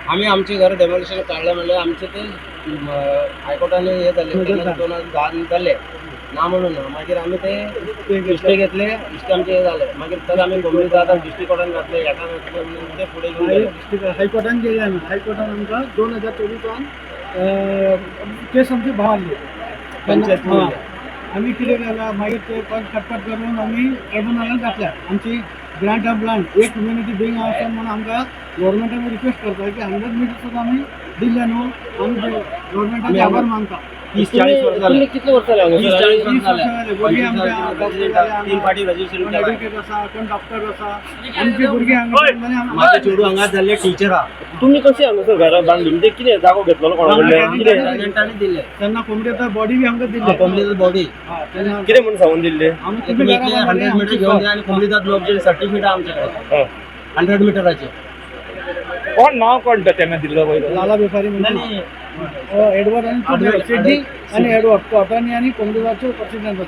आम्ही आमचे घर डेमोलिशन काढलं म्हणजे आमचे ते हायकोर्टाने हे झाले 2010 झाले ना म्हणून मागीर आम्ही ते इश्टे घेतले इश्टे आमचे हे झाले मागीर तर आम्ही बोंबली जाता डिस्ट्रिक्ट कोर्टान घातले एका म्हणून ते पुढे घेऊन गेले. हायकोर्टान गेले आम्ही हायकोर्टान आमकां 2024 केस आमची बहालली पंचायत आम्ही कितें केलां मागीर ते कटकट करून आमी ट्रिब्युनलान घातल्या आमची ग्रांट ऑफ लँड एक कम्युनिटी बिंग आसा म्हणून आमकां गव्हर्मेंटान रिक्वेस्ट करता की 100 मिटर सुद्दां आमी दिल्ले न्हू आमी गव्हर्मेंटाचे आभार मानता. 30-40 वर्ष झाले. किती वर्ष झाले? 30-40 वर्ष झाले. भुरगीं आमच्या डॉक्टर 3 फाटी रजिस्ट्रेशन केला. एड्युकेट आसा कोण डॉक्टर आसा आमची भुरगीं हांगा माझे चेडू हांगा जाल्ले टीचर हा तुम्ही कशी हांगासर घरा बांधली म्हणजे कितें जागो घेतलो कोणा कडल्यान कितें गव्हर्नमेंटाने दिले तेन्ना कोमडेचा बॉडी बी आमकां दिल्ली कम्युनिटी बॉडी तेन्ना कितें म्हणून सांगून दिल्ले? आमी तुम्ही 100 मीटर घेऊन द्या आणि कम्युनिटी ब्लॉकचे सर्टिफिकेट आमच्याकडे 100 मीटरचे. कोण नाव कोण तेन्ना दिल्लो पयलो? लाला बेपारी म्हणून एडवर्ड आणि सिड्नी आणि एडवर्ड कॉटनी आणि कोमडेजाचे प्रेसिडेंट